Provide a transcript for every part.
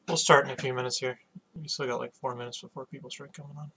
We'll start in a few minutes here. We still got like 4 minutes before people start coming on.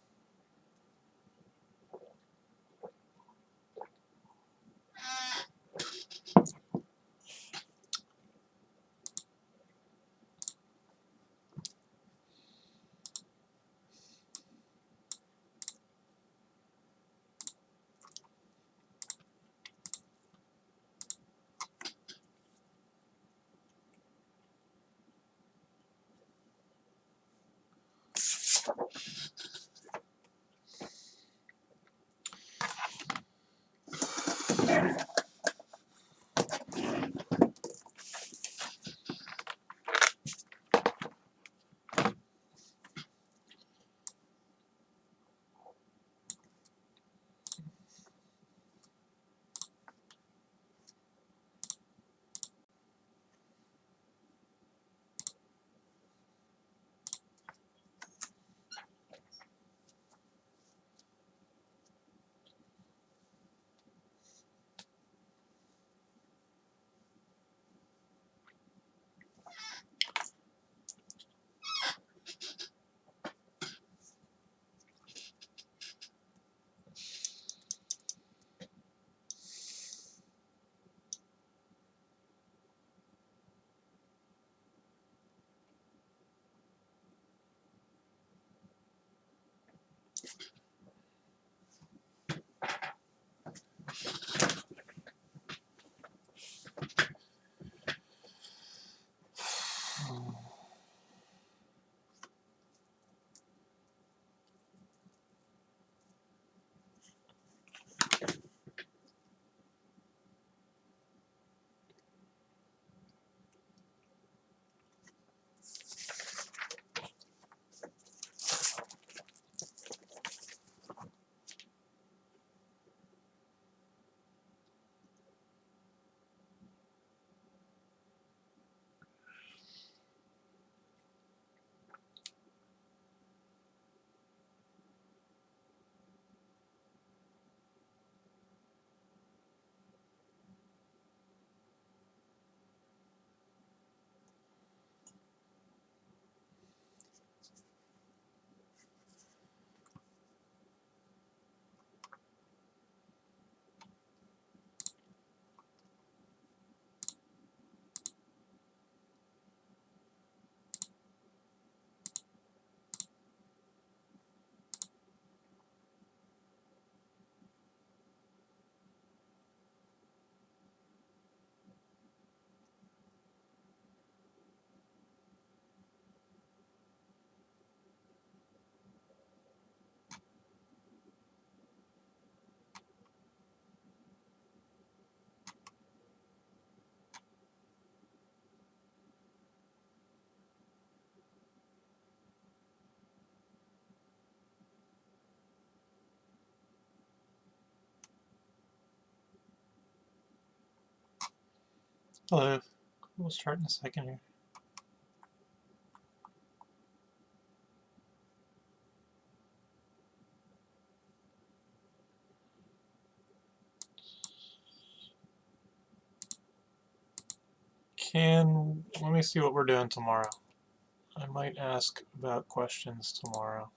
Hello. We'll start in a second here. Let me see what we're doing tomorrow. I might ask about questions tomorrow.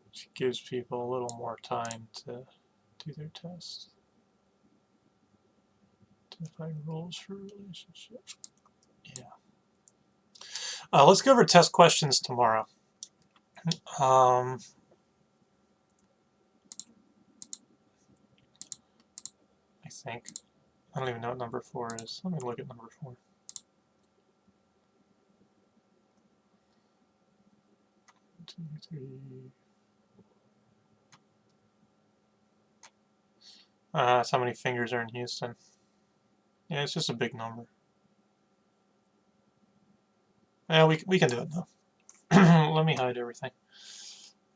Which gives people a little more time to do their test. Define rules for relationship. Yeah. Let's go over test questions tomorrow. I think. I don't even know what number 4 is. Let me look at number 4. 2, 3. That's how many fingers are in Houston. Yeah, it's just a big number. Yeah, we can do it now. Let me hide everything.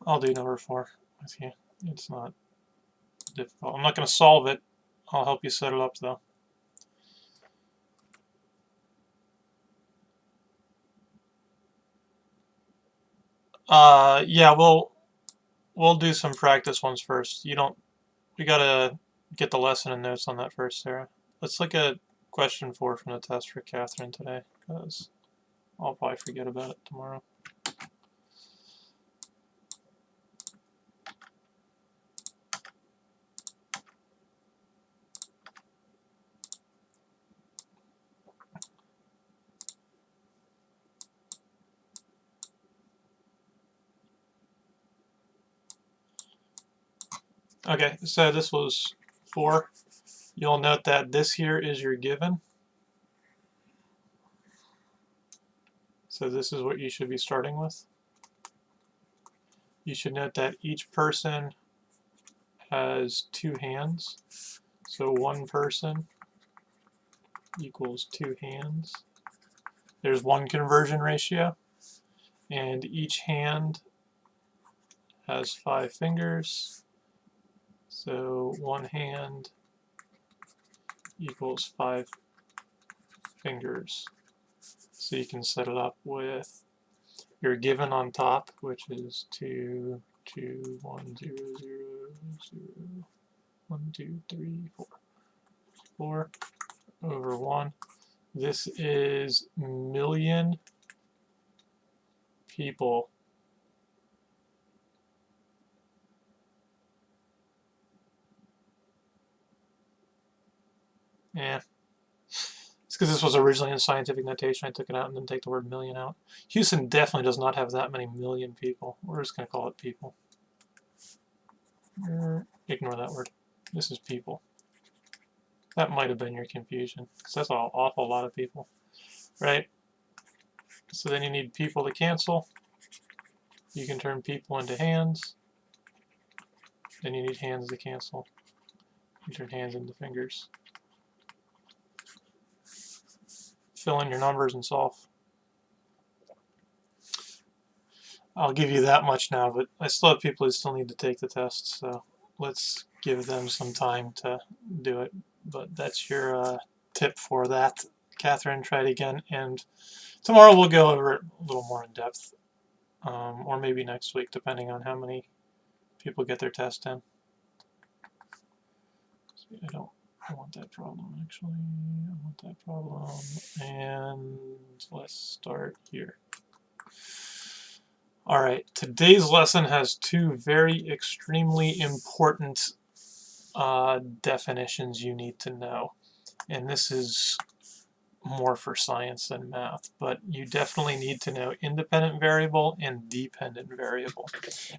I'll do number 4 with you. It's not difficult. I'm not going to solve it. I'll help you set it up though. Yeah, we'll do some practice ones first. We gotta get the lesson and notes on that first, Sarah. let's look at question 4 from the test for Catherine today, because I'll probably forget about it tomorrow. Okay, so this was 4. You'll note that this here is your given. So this is what you should be starting with. You should note that each person has 2 hands. So 1 person equals 2 hands. There's 1 conversion ratio. And each hand has 5 fingers. So 1 hand equals 5 fingers. So you can set it up with your given on top, which is 2, 2, 1, 0, 0, 0, 1, 2, 3, 4. 4 over 1. This is million people. Yeah. It's because this was originally in scientific notation. I took it out and then take the word million out. Houston definitely does not have that many million people. We're just going to call it people. Ignore that word. This is people. That might have been your confusion, because that's an awful lot of people, right? So then you need people to cancel. You can turn people into hands. Then you need hands to cancel. You turn hands into fingers. Fill in your numbers and solve. I'll give you that much now, but I still have people who still need to take the test, so let's give them some time to do it. But that's your tip for that. Catherine, try it again, and tomorrow we'll go over it a little more in depth, or maybe next week, depending on how many people get their test in. I don't want that problem, actually. I want that problem, and let's start here. All right, today's lesson has 2 very extremely important definitions you need to know. And this is more for science than math, but you definitely need to know independent variable and dependent variable.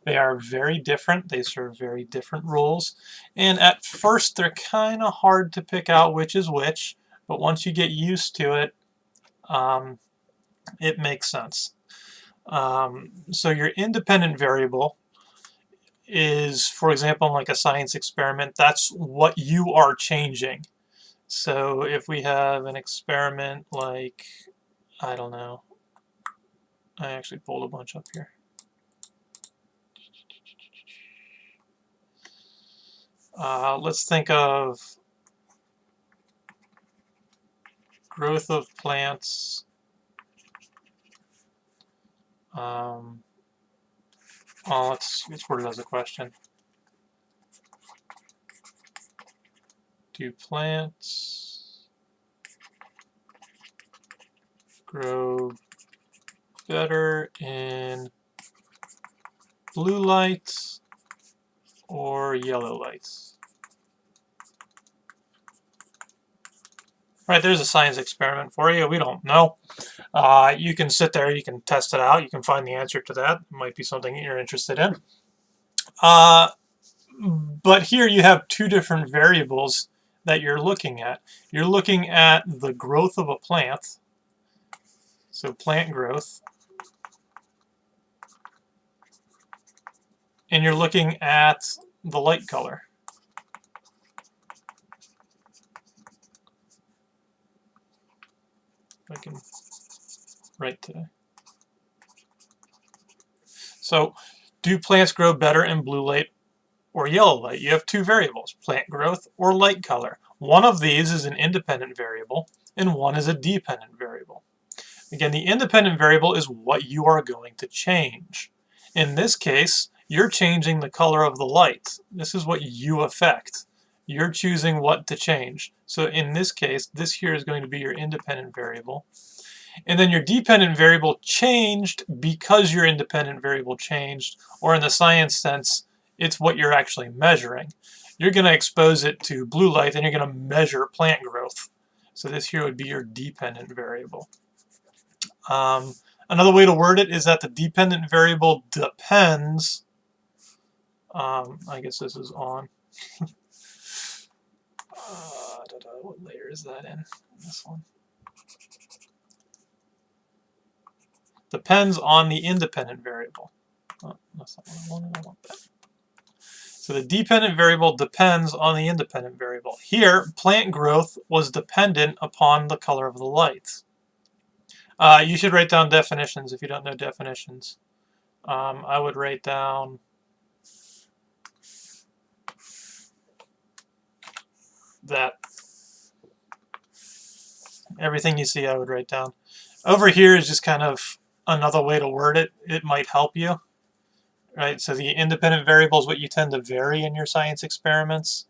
They are very different. They serve very different roles. And at first, they're kind of hard to pick out which is which, but once you get used to it, it makes sense. So your independent variable is, for example, like a science experiment, that's what you are changing. So if we have an experiment like, I don't know, I actually pulled a bunch up here. Let's think of growth of plants. Let's word it as a question. Do plants grow better in blue lights or yellow lights? Right, there's a science experiment for you. We don't know. You can sit there, you can test it out, you can find the answer to that. It might be something you're interested in. But here you have 2 different variables that you're looking at. You're looking at the growth of a plant, so plant growth, and you're looking at the light color. I can write today. So, do plants grow better in blue light or yellow light? You have 2 variables, plant growth or light color. One of these is an independent variable, and one is a dependent variable. Again, the independent variable is what you are going to change. In this case, you're changing the color of the light. This is what you affect. You're choosing what to change. So in this case, this here is going to be your independent variable. And then your dependent variable changed because your independent variable changed, or in the science sense, it's what you're actually measuring. You're going to expose it to blue light, and you're going to measure plant growth. So this here would be your dependent variable. Another way to word it is that the dependent variable depends. I guess this is on. What layer is that in? This one. Depends on the independent variable. Oh, that's not what I wanted. I want that. So the dependent variable depends on the independent variable. Here, plant growth was dependent upon the color of the light. You should write down definitions if you don't know definitions. I would write down that everything you see I would write down. Over here is just kind of another way to word it. It might help you. Right, so the independent variable is what you tend to vary in your science experiments.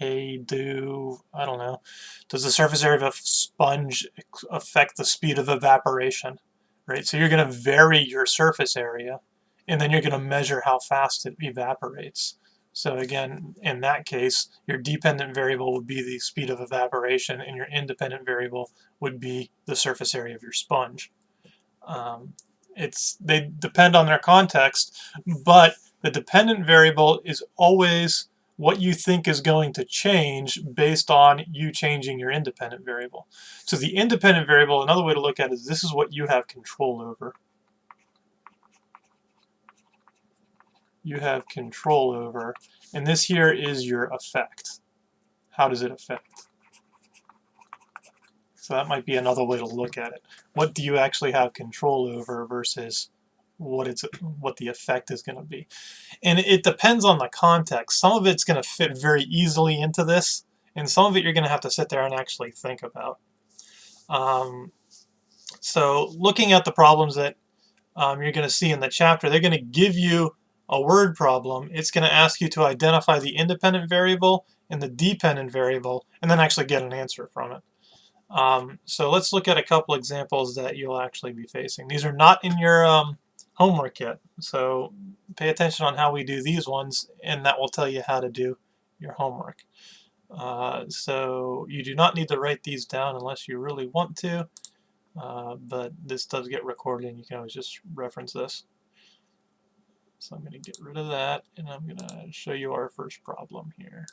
I don't know, does the surface area of a sponge affect the speed of evaporation? Right, so you're going to vary your surface area, and then you're going to measure how fast it evaporates. So again, in that case, your dependent variable would be the speed of evaporation, and your independent variable would be the surface area of your sponge. They depend on their context, but the dependent variable is always what you think is going to change based on you changing your independent variable. So the independent variable, another way to look at it is this is what you have control over. You have control over, and this here is your effect. How does it affect? So that might be another way to look at it. What do you actually have control over versus what the effect is going to be? And it depends on the context. Some of it's going to fit very easily into this, and some of it you're going to have to sit there and actually think about. So looking at the problems that you're going to see in the chapter, they're going to give you a word problem. It's going to ask you to identify the independent variable and the dependent variable, and then actually get an answer from it. So let's look at a couple examples that you'll actually be facing. These are not in your homework yet, so pay attention on how we do these ones, and that will tell you how to do your homework. So you do not need to write these down unless you really want to, but this does get recorded and you can always just reference this. So I'm going to get rid of that, and I'm going to show you our first problem here.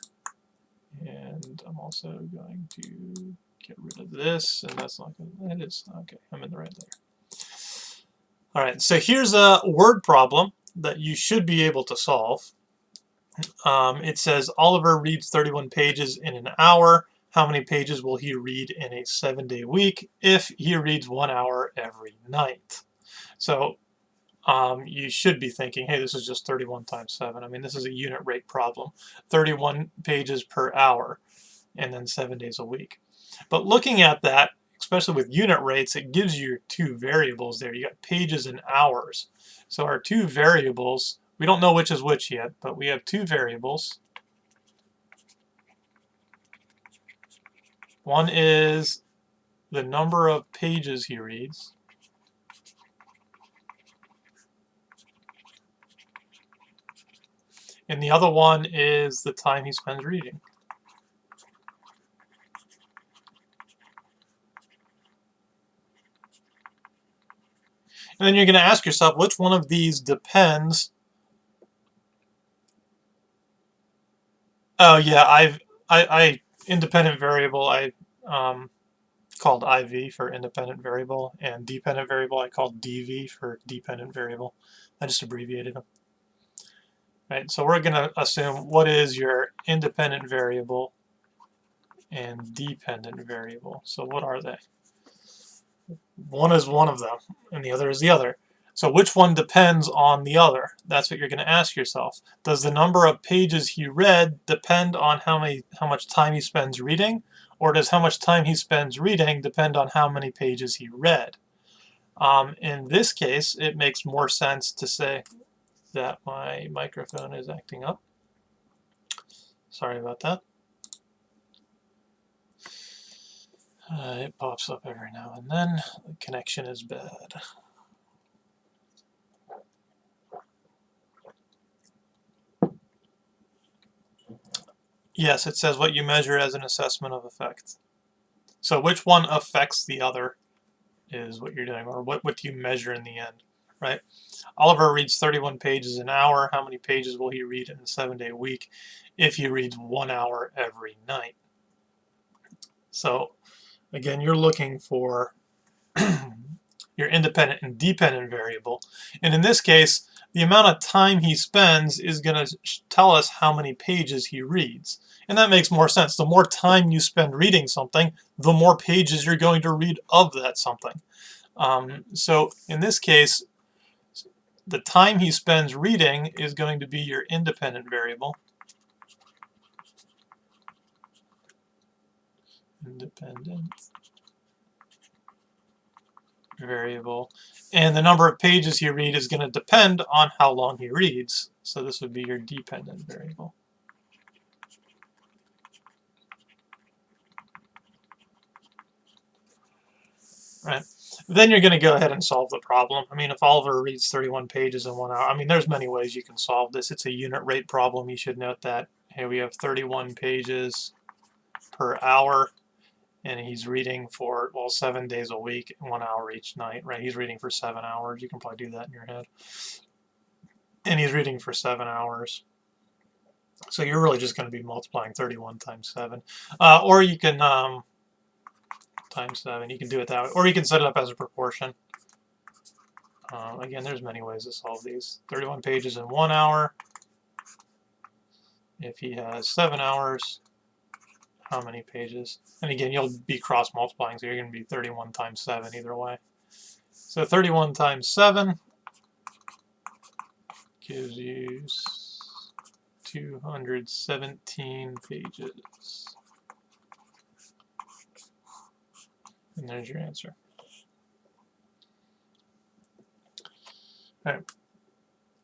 And I'm also going to get rid of this, and that's not going to, it is, okay, I'm in the right layer. All right, so here's a word problem that you should be able to solve. It says Oliver reads 31 pages in an hour. How many pages will he read in a 7-day week if he reads 1 hour every night? So you should be thinking, hey, this is just 31 times 7. I mean, this is a unit rate problem. 31 pages per hour, and then 7 days a week. But looking at that, especially with unit rates, it gives you two variables there. You got pages and hours. So our two variables, we don't know which is which yet, but we have two variables. One is the number of pages he reads. And the other one is the time he spends reading. And then you're going to ask yourself, which one of these depends? Oh yeah, I independent variable I called IV for independent variable, and dependent variable I called DV for dependent variable. I just abbreviated them. Right, so we're going to assume what is your independent variable and dependent variable. So what are they? One is one of them, and the other is the other. So which one depends on the other? That's what you're going to ask yourself. Does the number of pages he read depend on how much time he spends reading, or does how much time he spends reading depend on how many pages he read? In this case, it makes more sense to say that my microphone is acting up. Sorry about that. It pops up every now and then. The connection is bad. Yes, it says what you measure as an assessment of effect. So which one affects the other is what you're doing, or what do you measure in the end, right? Oliver reads 31 pages an hour. How many pages will he read in a 7-day week if he reads 1 hour every night? So again, you're looking for your independent and dependent variable. And in this case, the amount of time he spends is going to tell us how many pages he reads. And that makes more sense. The more time you spend reading something, the more pages you're going to read of that something. So in this case, the time he spends reading is going to be your independent variable. Independent variable. And the number of pages he reads is going to depend on how long he reads. So this would be your dependent variable. Right. Then you're going to go ahead and solve the problem. I mean, if Oliver reads 31 pages in 1 hour, I mean, there's many ways you can solve this. It's a unit rate problem. You should note that. Here we have 31 pages per hour, and he's reading for, well, 7 days a week, 1 hour each night, right? He's reading for 7 hours. You can probably do that in your head. And he's reading for 7 hours. So you're really just going to be multiplying 31 times 7. Or you can, times 7, you can do it that way. Or you can set it up as a proportion. Again, there's many ways to solve these. 31 pages in 1 hour. If he has 7 hours, how many pages? And again, you'll be cross-multiplying, so you're going to be 31 times 7 either way. So 31 times 7 gives you 217 pages. And there's your answer. All right.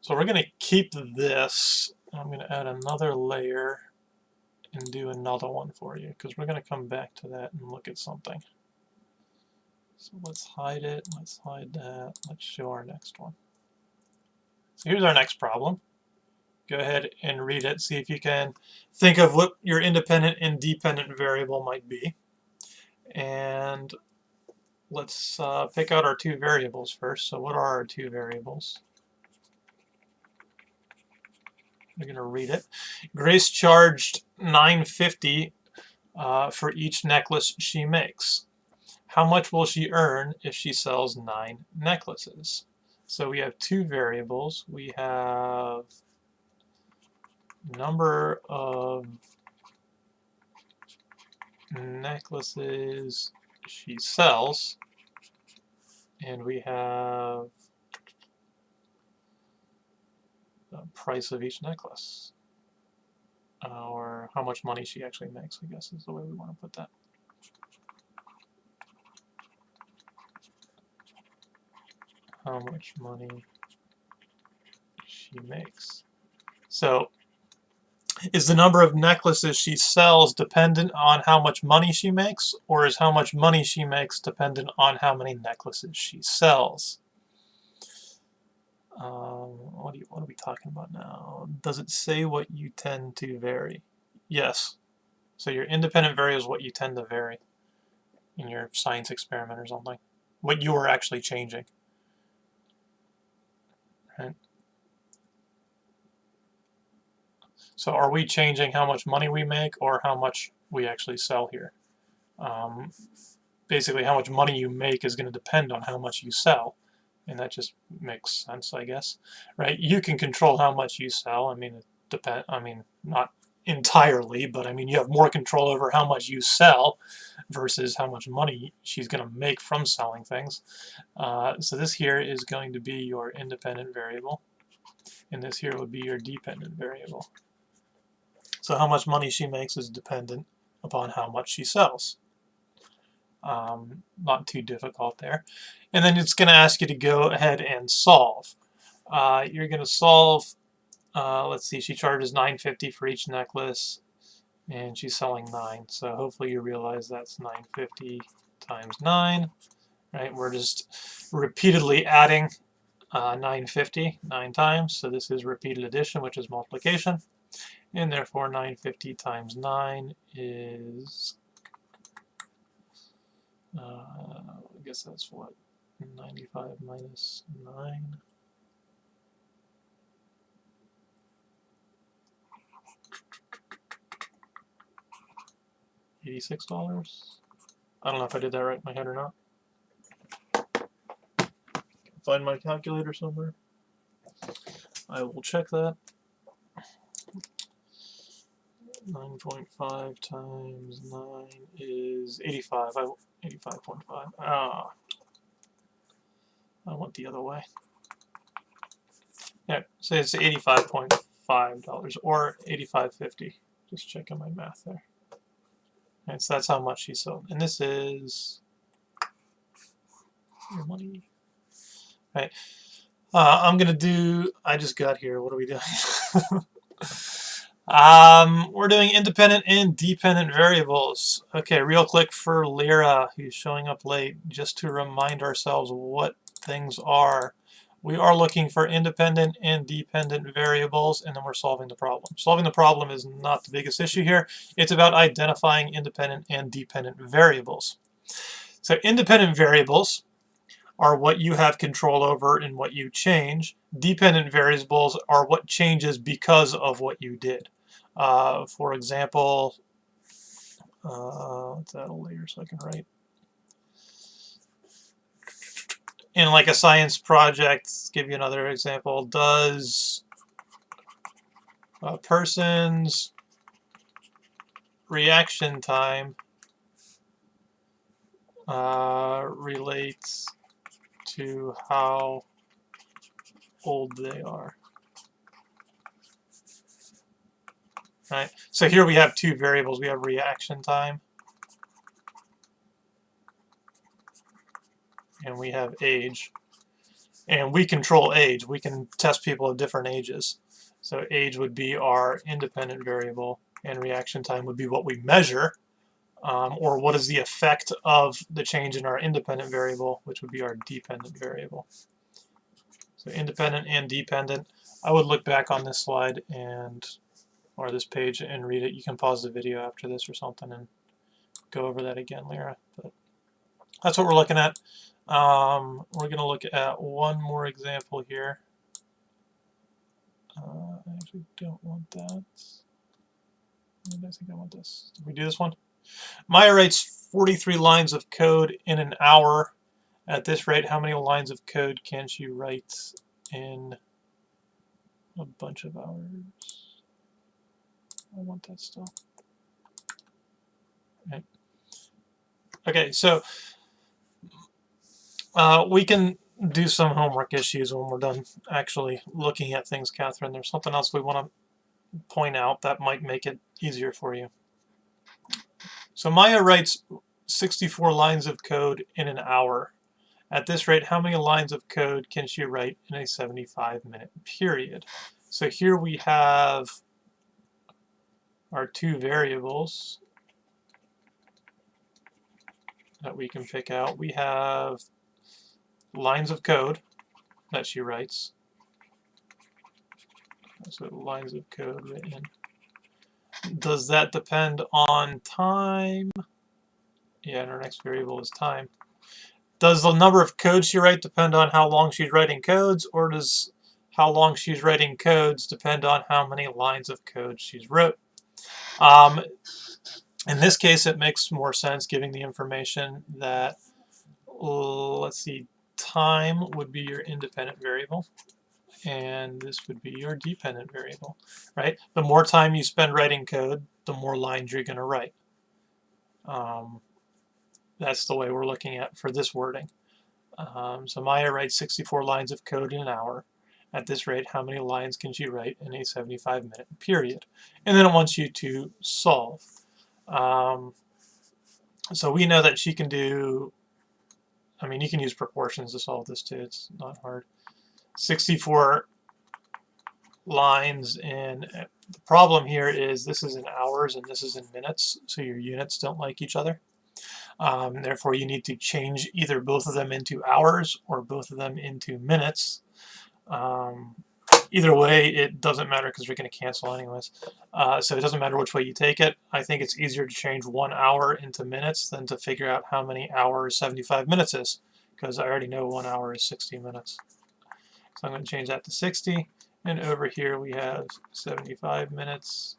So we're going to keep this. I'm going to add another layer and do another one for you, because we're going to come back to that and look at something. So let's hide it. Let's hide that. Let's show our next one. So here's our next problem. Go ahead and read it. See if you can think of what your independent and dependent variable might be. And let's pick out our two variables first. So what are our two variables? We're going to read it. Grace charged $9.50 for each necklace she makes. How much will she earn if she sells 9 necklaces? So we have two variables. We have number of necklaces she sells, and we have the price of each necklace, or how much money she actually makes, I guess is the way we want to put that. How much money she makes. So is the number of necklaces she sells dependent on how much money she makes, or is how much money she makes dependent on how many necklaces she sells? What are we talking about now? Does it say what you tend to vary? Yes. So your independent variable is what you tend to vary in your science experiment or something. What you are actually changing. Right? So are we changing how much money we make or how much we actually sell here? Basically, how much money you make is going to depend on how much you sell. And that just makes sense, I guess, right? You can control how much you sell. I mean, not entirely, but I mean, you have more control over how much you sell versus how much money she's going to make from selling things. So this here is going to be your independent variable, and this here would be your dependent variable. So how much money she makes is dependent upon how much she sells. Not too difficult there. And then it's going to ask you to go ahead and solve. You're going to solve, let's see, she charges $9.50 for each necklace. and she's selling 9. So hopefully you realize that's 950 times 9, right? We're just repeatedly adding 950 9 times, so this is repeated addition, which is multiplication, and therefore 950 times 9 is, I guess that's what, 95 minus 9. $86. I don't know if I did that right in my head or not. Find my calculator somewhere. I will check that. 9.5 times 9 is 85. 85.5. Ah, I went the other way. Yeah, so it's $85.5 or $85.50. Just checking my math there. And so that's how much she sold. And this is your money. Right. I'm gonna do. I just got here. What are we doing? We're doing independent and dependent variables. Okay, real quick for Lyra, who's showing up late, just to remind ourselves what things are. We are looking for independent and dependent variables, and then we're solving the problem. Solving the problem is not the biggest issue here. It's about identifying independent and dependent variables. So independent variables are what you have control over and what you change. Dependent variables are what changes because of what you did. For example, let's add a layer so I can write. In like a science project, let's give you another example. Does a person's reaction time relate to how old they are? Right. So here we have two variables. We have reaction time and we have age. And we control age. We can test people of different ages. So age would be our independent variable, and reaction time would be what we measure, or what is the effect of the change in our independent variable, which would be our dependent variable. So independent and dependent. I would look back on this slide or this page and read it. You can pause the video after this or something and go over that again, Lyra. But that's what we're looking at. We're going to look at one more example here. I actually don't want that. I think I want this. Did we do this one? Maya writes 43 lines of code in an hour. At this rate, how many lines of code can she write in a bunch of hours? I want that still. Right. Okay, so we can do some homework issues when we're done actually looking at things, Catherine. There's something else we want to point out that might make it easier for you. So Maya writes 64 lines of code in an hour. At this rate, how many lines of code can she write in a 75-minute period? So here we have our two variables that we can pick out. We have lines of code that she writes. So lines of code written. Does that depend on time? Yeah, and our next variable is time. Does the number of codes she writes depend on how long she's writing codes, or does how long she's writing codes depend on how many lines of code she's wrote? In this case, it makes more sense giving the information that, let's see, time would be your independent variable, and this would be your dependent variable, right? The more time you spend writing code, the more lines you're going to write. That's the way we're looking at for this wording. So Maya writes 64 lines of code in an hour. At this rate, how many lines can she write in a 75-minute period? And then it wants you to solve. So we know that she can do, I mean, you can use proportions to solve this too. It's not hard. 64 lines in The problem here is this is in hours and this is in minutes, so your units don't like each other. Therefore, you need to change either both of them into hours or both of them into minutes. Either way, it doesn't matter because we're going to cancel anyways. So it doesn't matter which way you take it. I think it's easier to change 1 hour into minutes than to figure out how many hours 75 minutes is, because I already know 1 hour is 60 minutes. So I'm going to change that to 60. And over here we have 75 minutes.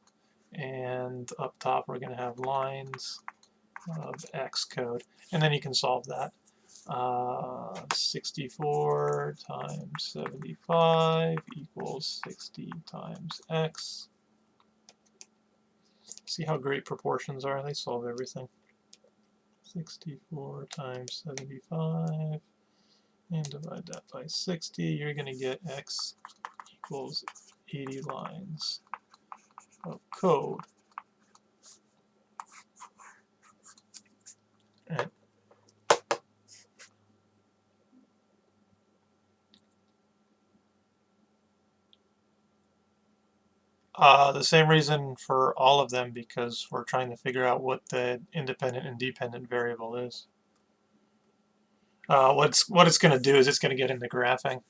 And up top we're going to have lines of X code. And then you can solve that. 64 times 75 equals 60 times X. See how great proportions are? They solve everything. 64 times 75 and divide that by 60. You're going to get X equals 80 lines of code. And the same reason for all of them, because we're trying to figure out what the independent and dependent variable is. What it's going to do is it's going to get into graphing.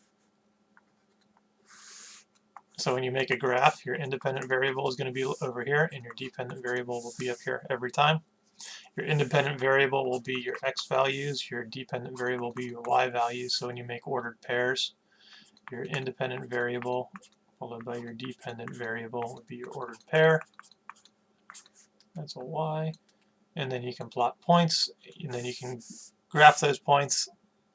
So when you make a graph, your independent variable is going to be over here, and your dependent variable will be up here every time. Your independent variable will be your X values, your dependent variable will be your Y values. So when you make ordered pairs, your independent variable followed by your dependent variable would be your ordered pair. That's a Y. And then you can plot points, and then you can graph those points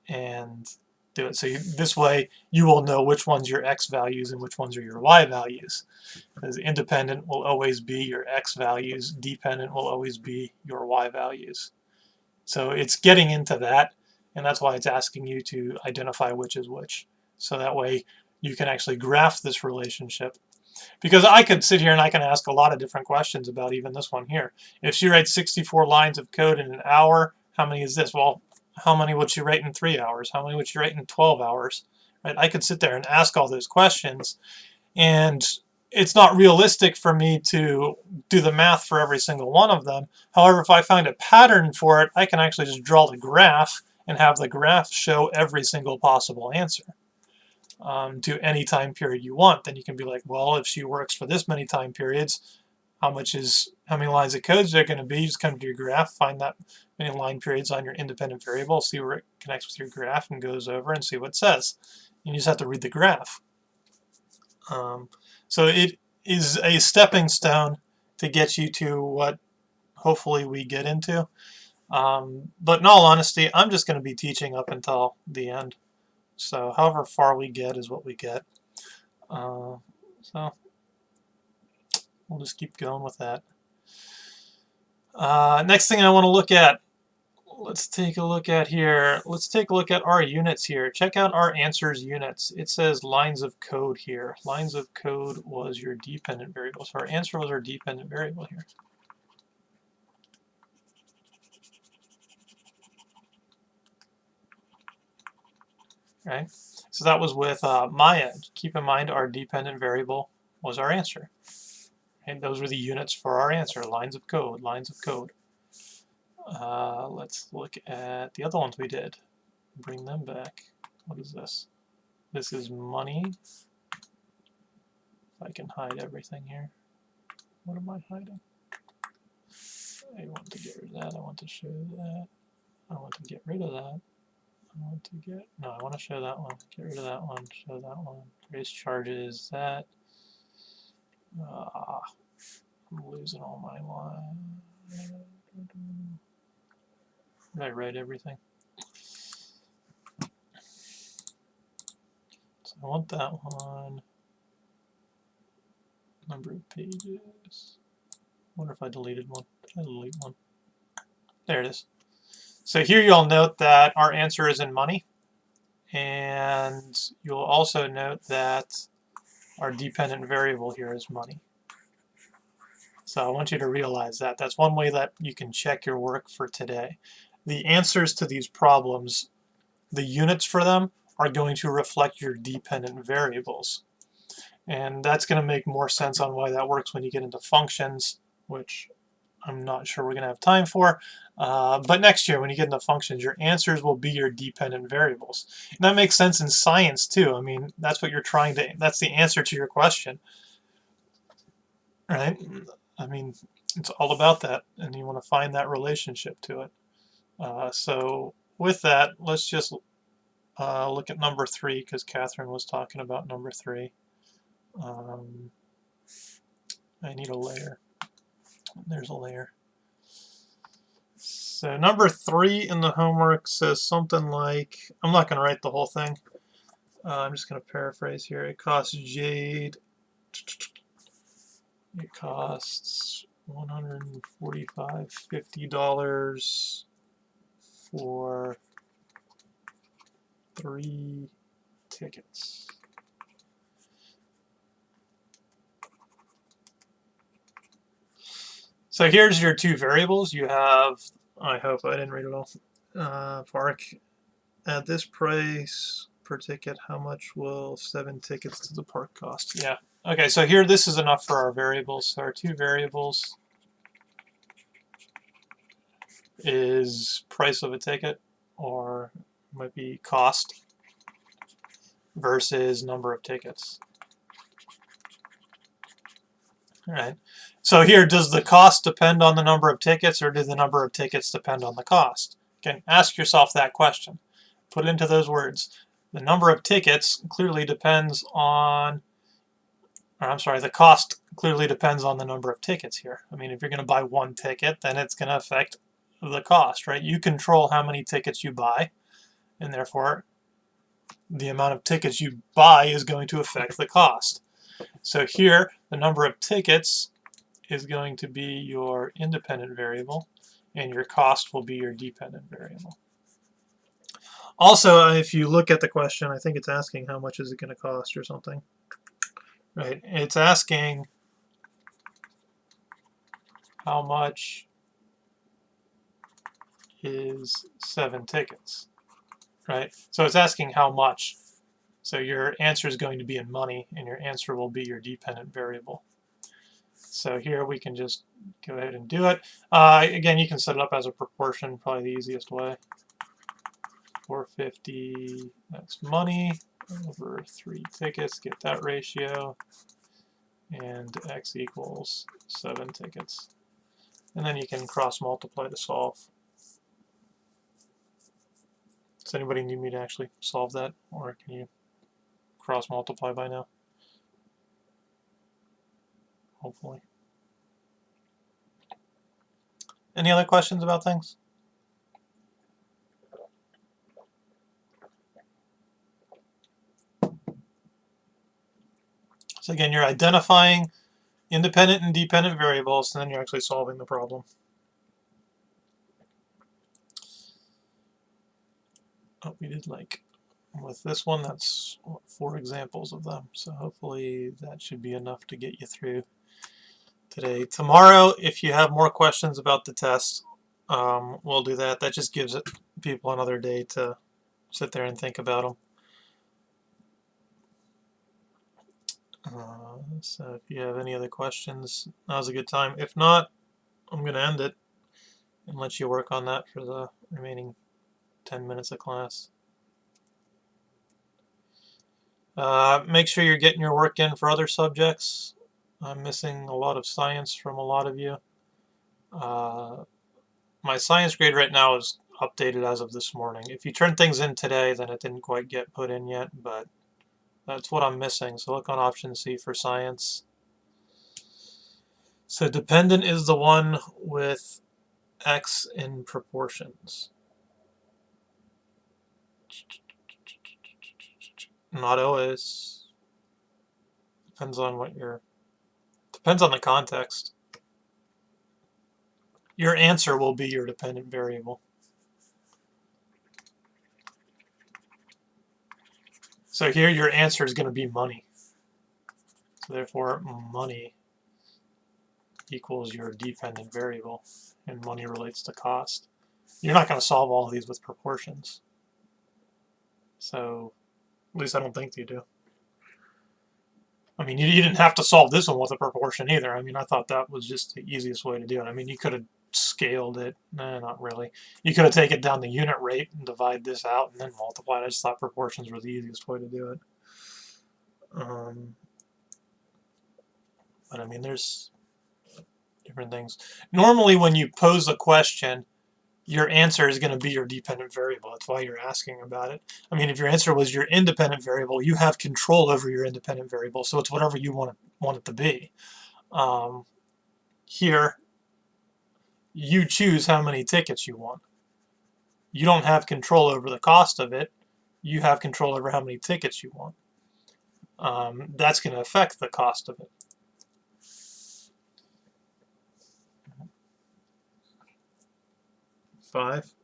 and do it. So this way you will know which one's your X values and which ones are your Y values. Because independent will always be your X values, dependent will always be your Y values. So it's getting into that, and that's why it's asking you to identify which is which. So that way you can actually graph this relationship. Because I could sit here and I can ask a lot of different questions about even this one here. If she writes 64 lines of code in an hour, how many is this? Well, how many would she write in 3 hours? How many would she write in 12 hours? Right? I could sit there and ask all those questions, and it's not realistic for me to do the math for every single one of them. However, if I find a pattern for it, I can actually just draw the graph and have the graph show every single possible answer to any time period you want. Then you can be like, well, if she works for this many time periods, how many lines of code is there going to be? You just come to your graph, find that many line periods on your independent variable, see where it connects with your graph and goes over and see what it says. You just have to read the graph. So it is a stepping stone to get you to what hopefully we get into. But in all honesty, I'm just going to be teaching up until the end. So however far we get is what we get. So we'll just keep going with that. Next thing I want to look at, let's take a look at here. Let's take a look at our units here. Check out our answers units. It says lines of code here. Lines of code was your dependent variable. So our answer was our dependent variable here. Right? So that was with Maya. Keep in mind our dependent variable was our answer. And those were the units for our answer, lines of code, lines of code. Let's look at the other ones we did. Bring them back. What is this? This is money. If I can hide everything here. What am I hiding? I want to get rid of that. I want to show that. I want to get rid of that. I want to get, no, I want to show that one. Get rid of that one. Show that one. Raise charges, that. I'm losing all my lines. Did I write everything? So I want that one. Number of pages. I wonder if I deleted one. Did I delete one? There it is. So here you'll note that our answer is in money. And you'll also note that our dependent variable here is money. So I want you to realize that. That's one way that you can check your work for today. The answers to these problems, the units for them, are going to reflect your dependent variables. And that's going to make more sense on why that works when you get into functions, which I'm not sure we're going to have time for. But next year, when you get into functions, your answers will be your dependent variables. And that makes sense in science, too. I mean, that's what you're trying to, that's the answer to your question, right? I mean, it's all about that, and you want to find that relationship to it. So with that, let's just look at number 3, because Catherine was talking about number 3. I need a layer. There's a layer. So number 3 in the homework says something like, I'm not going to write the whole thing. I'm just going to paraphrase here. It costs Jade, it costs $145.50 for 3 tickets. So here's your 2 variables. You have, I hope I didn't read it all, park at this price per ticket, how much will 7 tickets to the park cost? Yeah. Okay, so here this is enough for our variables. So our 2 variables is price of a ticket, or might be cost, versus number of tickets. All right. So here, does the cost depend on the number of tickets, or do the number of tickets depend on the cost? Okay, ask yourself that question. Put it into those words. The number of tickets clearly depends on, or I'm sorry, the cost clearly depends on the number of tickets here. I mean, if you're going to buy 1 ticket, then it's going to affect the cost, right? You control how many tickets you buy, and therefore the amount of tickets you buy is going to affect the cost. So here, the number of tickets is going to be your independent variable, and your cost will be your dependent variable. Also, if you look at the question, I think it's asking how much is it going to cost or something. Right? It's asking how much is 7 tickets, right? So it's asking how much. So your answer is going to be in money, and your answer will be your dependent variable. So here we can just go ahead and do it. Again, you can set it up as a proportion, probably the easiest way. 450, that's money, over 3 tickets, get that ratio, and x equals 7 tickets. And then you can cross multiply to solve. Does anybody need me to actually solve that, or can you cross multiply by now? Hopefully. Any other questions about things? So again, you're identifying independent and dependent variables, and then you're actually solving the problem. Oh, we did like, with this one, that's 4 examples of them. So hopefully that should be enough to get you through today. Tomorrow, if you have more questions about the test, we'll do that. That just gives people another day to sit there and think about them. So if you have any other questions, now's a good time. If not, I'm going to end it and let you work on that for the remaining 10 minutes of class. Make sure you're getting your work in for other subjects. I'm missing a lot of science from a lot of you. My science grade right now is updated as of this morning. If you turn things in today, then it didn't quite get put in yet, but that's what I'm missing. So look on option C for science. So dependent is the one with x in proportions. Not always. Depends on what depends on the context. Your answer will be your dependent variable. So here your answer is going to be money. So therefore money equals your dependent variable, and money relates to cost. You're not going to solve all of these with proportions. So at least I don't think you do. I mean, you didn't have to solve this one with a proportion either. I mean, I thought that was just the easiest way to do it. I mean, you could have scaled it. Nah, not really. You could have taken down the unit rate and divide this out and then multiply it. I just thought proportions were the easiest way to do it. But I mean, there's different things. Normally, when you pose a question, your answer is going to be your dependent variable. That's why you're asking about it. I mean, if your answer was your independent variable, you have control over your independent variable, so it's whatever you want it to be. Here, you choose how many tickets you want. You don't have control over the cost of it. You have control over how many tickets you want. That's going to affect the cost of it. Five.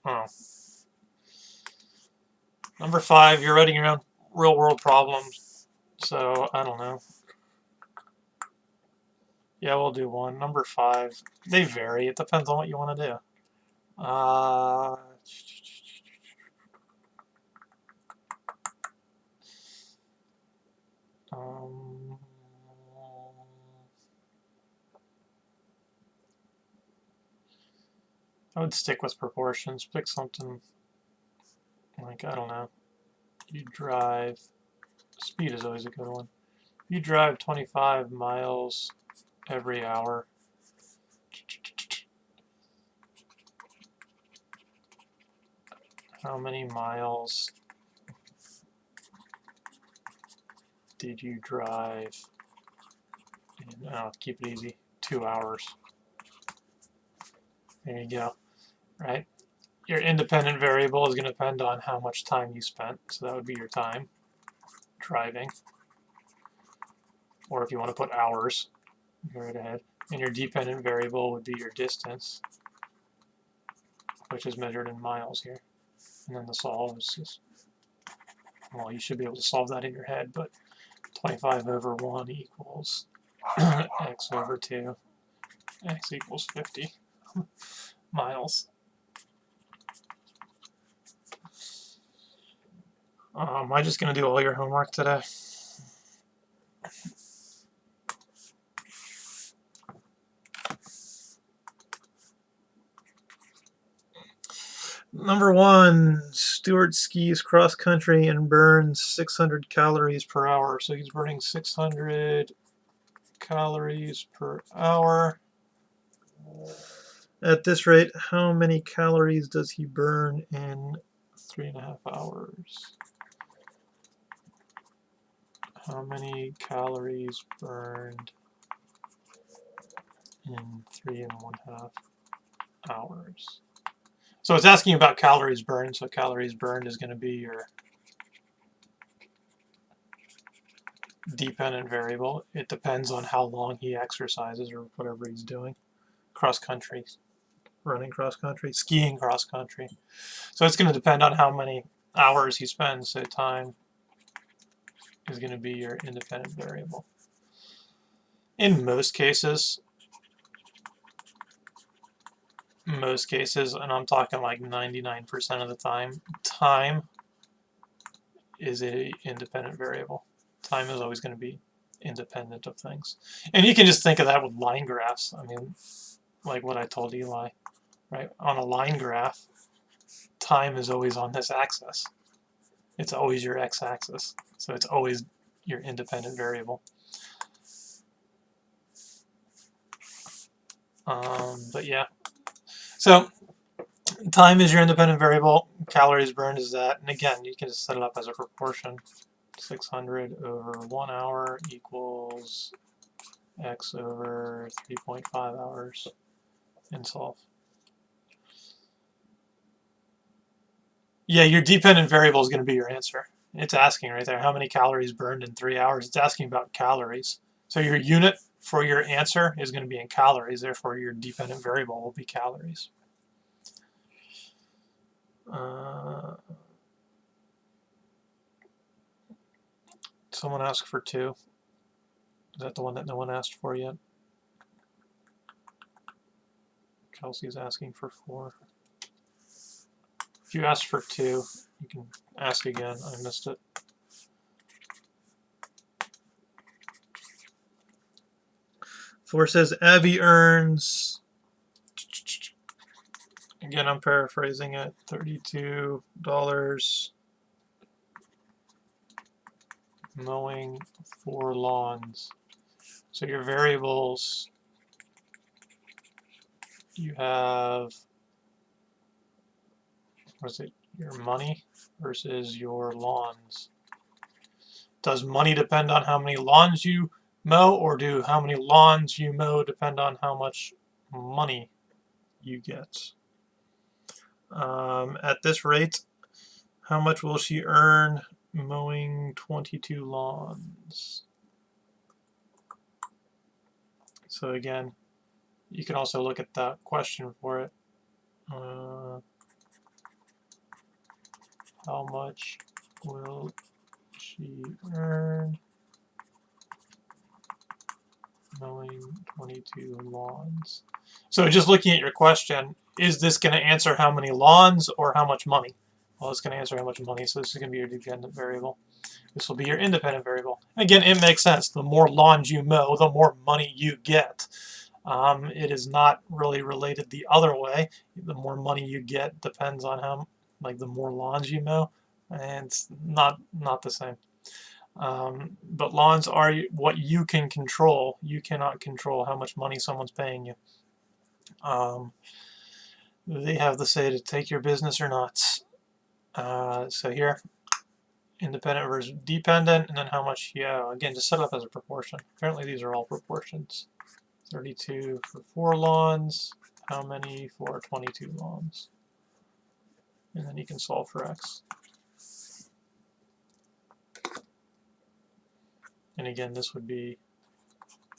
Oh. Number 5, you're writing your own real world problems. So, I don't know. Yeah, we'll do 1. Number 5. They vary. It depends on what you want to do. I would stick with proportions. Pick something like, I don't know. You drive. Speed is always a good one. You drive 25 miles every hour. How many miles did you drive in, keep it easy, 2 hours? There you go, right? Your independent variable is going to depend on how much time you spent, so that would be your time driving. Or if you want to put hours, go right ahead. And your dependent variable would be your distance, which is measured in miles here. And then the solve is just, well, you should be able to solve that in your head, but 25 over 1 equals x over 2. X equals 50 miles. Am I just going to do all your homework today? Number 1, Stuart skis cross country and burns 600 calories per hour. So he's burning 600 calories per hour. At this rate, how many calories does he burn in 3.5 hours? How many calories burned in 3.5 hours? So it's asking about calories burned, so calories burned is going to be your dependent variable. It depends on how long he exercises or whatever he's doing. Cross country, running cross country, skiing cross country. So it's going to depend on how many hours he spends, so time is going to be your independent variable. In most cases, and I'm talking like 99% of the time, time is a independent variable. Time is always going to be independent of things. And you can just think of that with line graphs. I mean, like what I told Eli, right? On a line graph, time is always on this axis. It's always your x-axis. So it's always your independent variable. But yeah. So time is your independent variable. Calories burned is that. And again, you can just set it up as a proportion. 600 over 1 hour equals x over 3.5 hours in solve. Yeah, your dependent variable is going to be your answer. It's asking right there, how many calories burned in 3 hours? It's asking about calories. So your unit for your answer is going to be in calories. Therefore, your dependent variable will be calories. Someone asked for 2. Is that the one that no one asked for yet? Kelsey's asking for 4. If you asked for 2, you can ask again. I missed it. Four says Abby earns, again I'm paraphrasing it, $32 mowing 4 lawns. So your variables, you have, what is it, your money versus your lawns. Does money depend on how many lawns you mow, or do how many lawns you mow depend on how much money you get? At this rate, how much will she earn mowing 22 lawns? So again, you can also look at that question for it. How much will she earn mowing 22 lawns? So just looking at your question, is this going to answer how many lawns or how much money? Well, it's going to answer how much money, so this is going to be your dependent variable. This will be your independent variable. Again, it makes sense. The more lawns you mow, the more money you get. It is not really related the other way. The more money you get depends on how, like the more lawns you mow, and it's not the same. But lawns are what you can control. You cannot control how much money someone's paying you. They have the say to take your business or not. So here, independent versus dependent, and then how much, yeah, again, just set it up as a proportion. Apparently these are all proportions. 32 for 4 lawns, how many for 22 lawns? And then you can solve for x. And again, this would be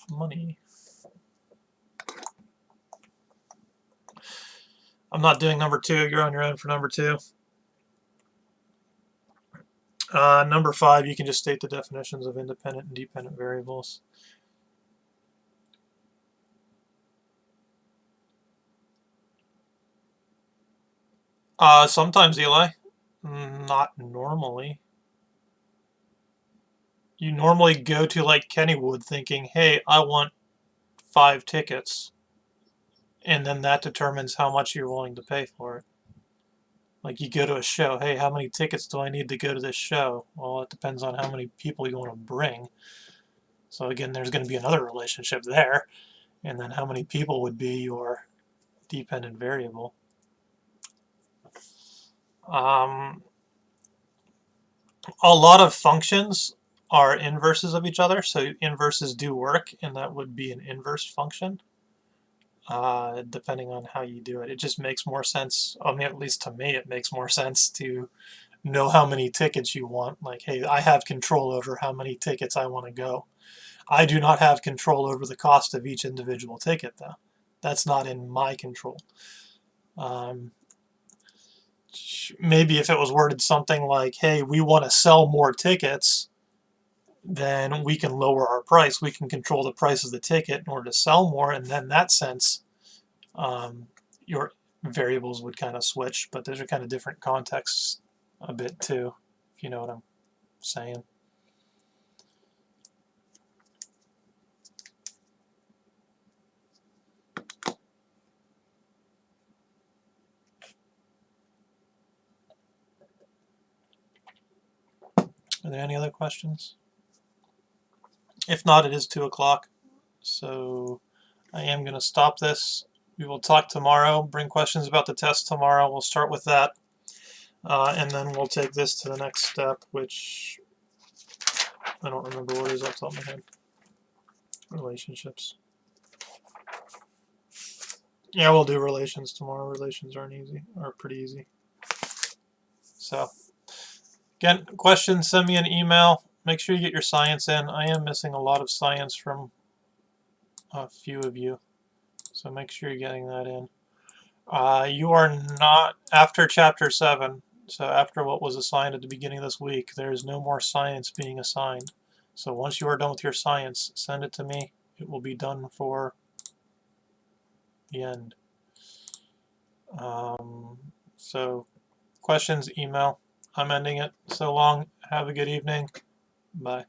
money. I'm not doing number 2, you're on your own for number 2. Number 5, you can just state the definitions of independent and dependent variables. Sometimes, Eli. Not normally. You normally go to like Kennywood thinking, hey, I want 5 tickets. And then that determines how much you're willing to pay for it. Like you go to a show, hey, how many tickets do I need to go to this show? Well, it depends on how many people you want to bring. So again, there's going to be another relationship there. And then how many people would be your dependent variable. A lot of functions are inverses of each other, so inverses do work, and that would be an inverse function, depending on how you do it. It just makes more sense, I mean, at least to me, it makes more sense to know how many tickets you want. Like, hey, I have control over how many tickets I want to go. I do not have control over the cost of each individual ticket, though. That's not in my control. Maybe if it was worded something like, hey, we want to sell more tickets, then we can lower our price. We can control the price of the ticket in order to sell more, and then in that sense, your variables would kind of switch, but those are kind of different contexts a bit too, if you know what I'm saying. Are there any other questions? If not, it is 2 o'clock, so I am going to stop this. We will talk tomorrow. Bring questions about the test tomorrow. We'll start with that, and then we'll take this to the next step, which I don't remember what it is off the top of my head. Relationships. Yeah, we'll do relations tomorrow. Relations are pretty easy. So, again, questions, send me an email. Make sure you get your science in. I am missing a lot of science from a few of you, so make sure you're getting that in. You are not, after Chapter 7, so after what was assigned at the beginning of this week, there is no more science being assigned. So once you are done with your science, send it to me. It will be done for the end. So questions, email. I'm ending it. So long. Have a good evening. Bye.